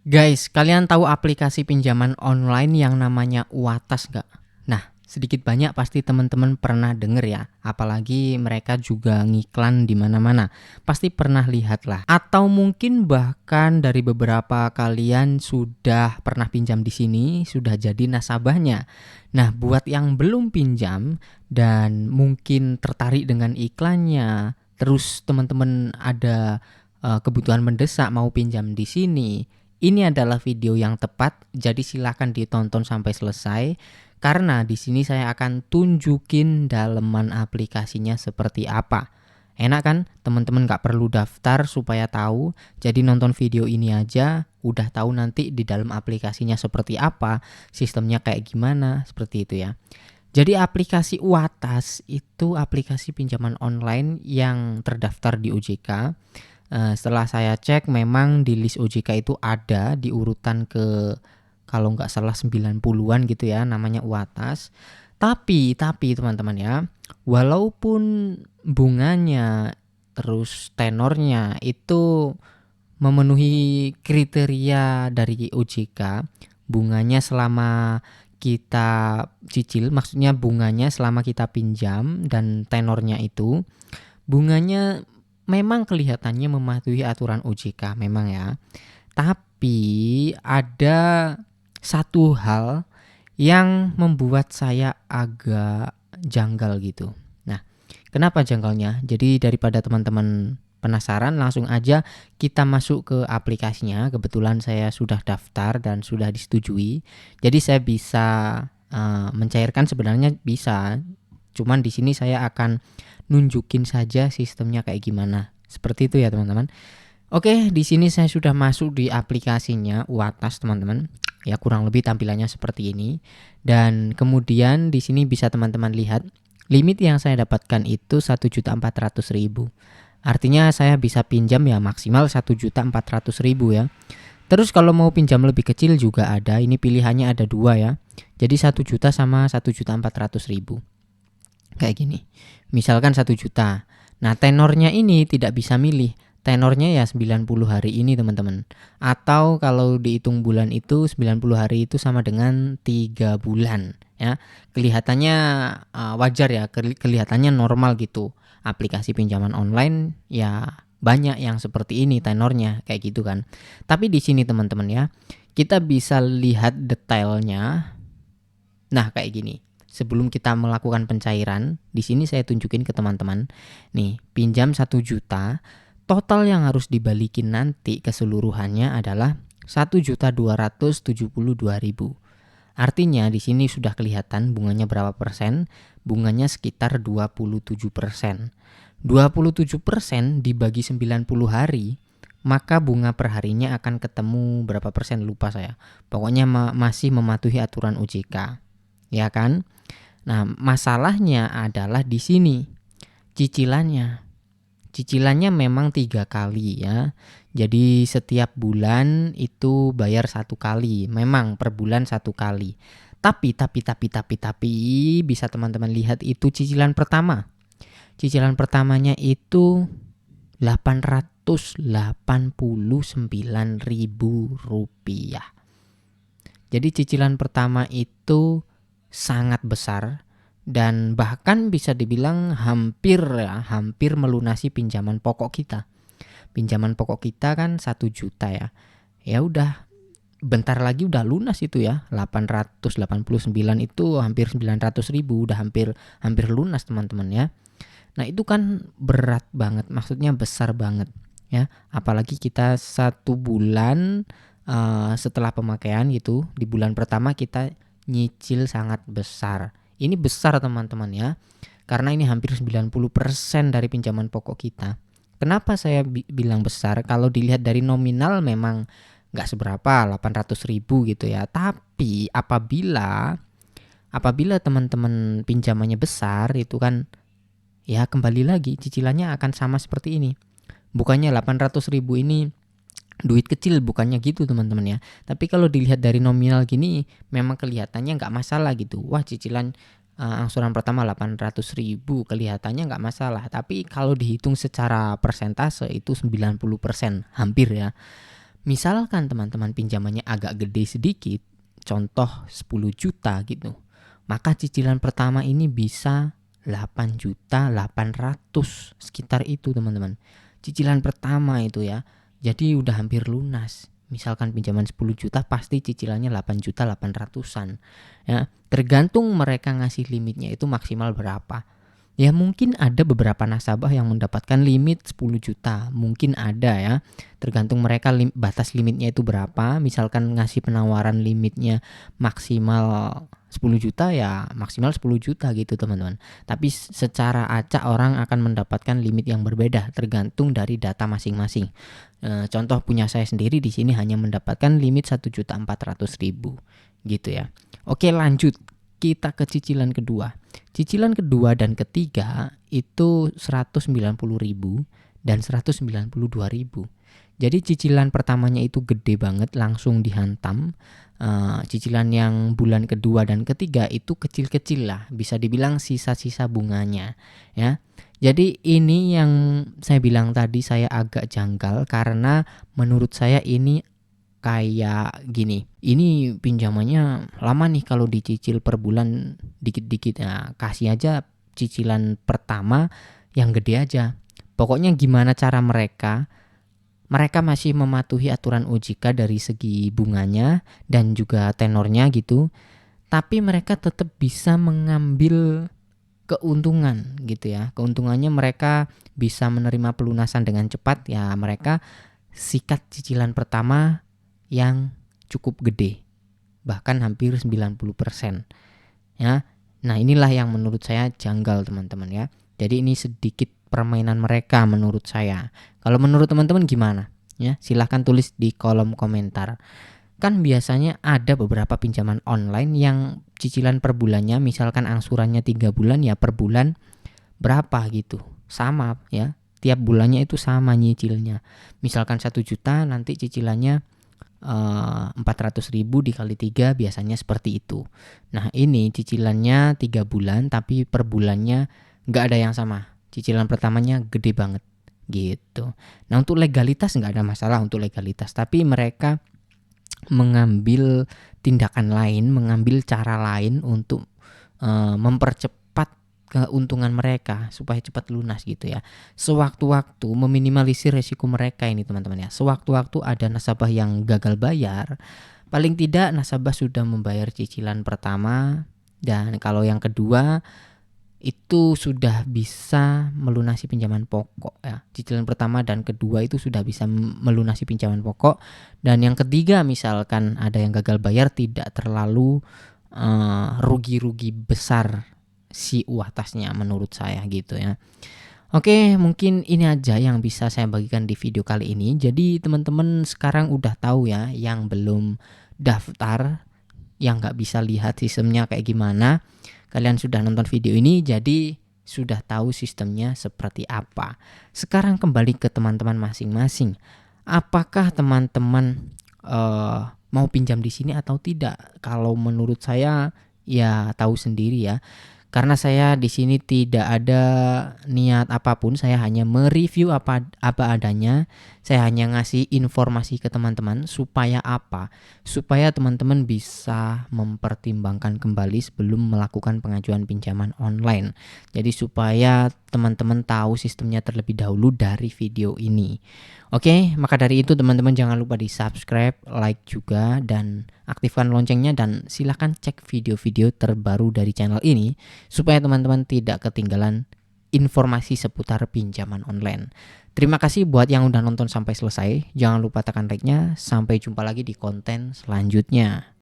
Guys, kalian tahu aplikasi pinjaman online yang namanya Uatas nggak? Nah, sedikit banyak pasti teman-teman pernah denger ya. Apalagi mereka juga ngiklan di mana-mana. Pasti pernah lihat lah. Atau mungkin bahkan dari beberapa kalian sudah pernah pinjam di sini, sudah jadi nasabahnya. Nah, buat yang belum pinjam dan mungkin tertarik dengan iklannya, terus teman-teman ada kebutuhan mendesak mau pinjam di sini, ini adalah video yang tepat, jadi silakan ditonton sampai selesai karena di sini saya akan tunjukin daleman aplikasinya seperti apa. Enak kan? Teman-teman nggak perlu daftar supaya tahu. Jadi nonton video ini aja, udah tahu nanti di dalam aplikasinya seperti apa, sistemnya kayak gimana, seperti itu ya. Jadi aplikasi Uatas itu aplikasi pinjaman online yang terdaftar di OJK. Setelah saya cek memang di list OJK itu ada di urutan ke kalau nggak salah 90-an gitu ya, namanya Uatas. Tapi teman-teman ya, walaupun bunganya terus tenornya itu memenuhi kriteria dari OJK, bunganya selama kita cicil, maksudnya bunganya selama kita pinjam dan tenornya itu bunganya memang kelihatannya mematuhi aturan OJK memang ya. Tapi ada satu hal yang membuat saya agak janggal gitu. Nah, kenapa janggalnya? Jadi daripada teman-teman penasaran, langsung aja kita masuk ke aplikasinya. Kebetulan saya sudah daftar dan sudah disetujui. Jadi saya bisa mencairkan, sebenarnya bisa. Cuman di sini saya akan nunjukin saja sistemnya kayak gimana. Seperti itu ya teman-teman. Oke, di sini saya sudah masuk di aplikasinya Uatas teman-teman. Ya kurang lebih tampilannya seperti ini. Dan kemudian di sini bisa teman-teman lihat limit yang saya dapatkan itu 1.400.000. Artinya saya bisa pinjam ya maksimal 1.400.000 ya. Terus kalau mau pinjam lebih kecil juga ada. Ini pilihannya ada dua ya. Jadi 1 juta sama 1.400.000. Kayak gini. Misalkan 1 juta. Nah, tenornya ini tidak bisa milih. Tenornya ya 90 hari ini teman-teman. Atau kalau dihitung bulan itu 90 hari itu sama dengan 3 bulan ya. Kelihatannya wajar ya, kelihatannya normal gitu. Aplikasi pinjaman online ya banyak yang seperti ini tenornya kayak gitu kan. Tapi di sini teman-teman ya, kita bisa lihat detailnya. Nah, kayak gini. Sebelum kita melakukan pencairan, di sini saya tunjukin ke teman-teman. Nih, pinjam 1 juta, total yang harus dibalikin nanti keseluruhannya adalah 1.272.000. Artinya di sini sudah kelihatan bunganya berapa persen? Bunganya sekitar 27%. 27% dibagi 90 hari, maka bunga perharinya akan ketemu berapa persen lupa saya. Pokoknya masih mematuhi aturan OJK. Ya kan? Nah, masalahnya adalah di sini cicilannya. Cicilannya memang 3 kali ya. Jadi setiap bulan itu bayar 1 kali. Memang per bulan 1 kali. Tapi bisa teman-teman lihat itu cicilan pertama. Cicilan pertamanya itu 889.000 rupiah. Jadi cicilan pertama itu sangat besar dan bahkan bisa dibilang hampir melunasi pinjaman pokok kita. Pinjaman pokok kita kan 1 juta ya. Ya udah bentar lagi udah lunas itu ya. 889 itu hampir 900.000, udah hampir lunas teman-teman ya. Nah, itu kan berat banget, maksudnya besar banget ya. Apalagi kita 1 bulan setelah pemakaian gitu, di bulan pertama kita nyicil sangat besar. Ini besar teman-teman ya. Karena ini hampir 90% dari pinjaman pokok kita. Kenapa saya bilang besar? Kalau dilihat dari nominal memang nggak seberapa, 800.000 gitu ya. Tapi apabila teman-teman pinjamannya besar itu kan ya kembali lagi cicilannya akan sama seperti ini. Bukannya 800.000 ini duit kecil, bukannya gitu teman-teman ya. Tapi kalau dilihat dari nominal gini memang kelihatannya nggak masalah gitu. Wah, cicilan angsuran pertama 800.000 kelihatannya nggak masalah. Tapi kalau dihitung secara persentase itu 90% hampir ya. Misalkan teman-teman pinjamannya agak gede sedikit, contoh 10 juta gitu, maka cicilan pertama ini bisa 8.800.000, sekitar itu teman-teman. Cicilan pertama itu ya. Jadi udah hampir lunas. Misalkan pinjaman 10 juta pasti cicilannya 8.800.000-an. Ya, tergantung mereka ngasih limitnya itu maksimal berapa. Ya mungkin ada beberapa nasabah yang mendapatkan limit 10 juta, mungkin ada ya. Tergantung mereka batas limitnya itu berapa. Misalkan ngasih penawaran limitnya maksimal 10 juta ya maksimal 10 juta gitu teman-teman. Tapi secara acak orang akan mendapatkan limit yang berbeda tergantung dari data masing-masing. Contoh punya saya sendiri di sini hanya mendapatkan limit 1.400.000 gitu ya. Oke, lanjut. Kita ke cicilan kedua. Cicilan kedua dan ketiga itu 190.000 dan 192.000. Jadi cicilan pertamanya itu gede banget, langsung dihantam. Cicilan yang bulan kedua dan ketiga itu kecil-kecil lah, bisa dibilang sisa-sisa bunganya ya. Jadi ini yang saya bilang tadi saya agak janggal karena menurut saya ini kayak gini, ini pinjamannya lama nih kalau dicicil per bulan dikit-dikit. Nah, kasih aja cicilan pertama yang gede aja. Pokoknya gimana cara mereka masih mematuhi aturan OJK dari segi bunganya dan juga tenornya gitu. Tapi mereka tetap bisa mengambil keuntungan gitu ya. Keuntungannya mereka bisa menerima pelunasan dengan cepat ya, mereka sikat cicilan pertama yang cukup gede, bahkan hampir 90% ya. Nah inilah yang menurut saya janggal teman-teman ya. Jadi ini sedikit permainan mereka menurut saya. Kalau menurut teman-teman gimana ya, silahkan tulis di kolom komentar. Kan biasanya ada beberapa pinjaman online yang cicilan per bulannya misalkan angsurannya 3 bulan ya, per bulan berapa gitu, sama ya, tiap bulannya itu sama nyicilnya. Misalkan 1 juta nanti cicilannya 400.000 dikali 3 biasanya seperti itu. Nah ini cicilannya 3 bulan tapi per bulannya nggak ada yang sama. Cicilan pertamanya gede banget gitu. Nah untuk legalitas nggak ada masalah untuk legalitas, tapi mereka mengambil tindakan lain, mengambil cara lain untuk mempercepat keuntungan mereka supaya cepat lunas gitu ya. Sewaktu-waktu meminimalisir resiko mereka ini teman-teman ya. Sewaktu-waktu ada nasabah yang gagal bayar, paling tidak nasabah sudah membayar cicilan pertama, dan kalau yang kedua itu sudah bisa melunasi pinjaman pokok ya. Cicilan pertama dan kedua itu sudah bisa melunasi pinjaman pokok, dan yang ketiga misalkan ada yang gagal bayar tidak terlalu rugi-rugi besar si uatasnya menurut saya gitu ya. Oke, mungkin ini aja yang bisa saya bagikan di video kali ini. Jadi teman-teman sekarang udah tahu ya, yang belum daftar, yang nggak bisa lihat sistemnya kayak gimana, kalian sudah nonton video ini jadi sudah tahu sistemnya seperti apa. Sekarang kembali ke teman-teman masing-masing. Apakah teman-teman mau pinjam di sini atau tidak? Kalau menurut saya ya tahu sendiri ya. Karena saya di sini tidak ada niat apapun, saya hanya mereview apa adanya. Saya hanya ngasih informasi ke teman-teman supaya apa? Supaya teman-teman bisa mempertimbangkan kembali sebelum melakukan pengajuan pinjaman online. Jadi supaya teman-teman tahu sistemnya terlebih dahulu dari video ini. Oke, maka dari itu teman-teman jangan lupa di subscribe, like juga, dan aktifkan loncengnya, dan silahkan cek video-video terbaru dari channel ini supaya teman-teman tidak ketinggalan informasi seputar pinjaman online. Terima kasih buat yang udah nonton sampai selesai. Jangan lupa tekan like-nya. Sampai jumpa lagi di konten selanjutnya.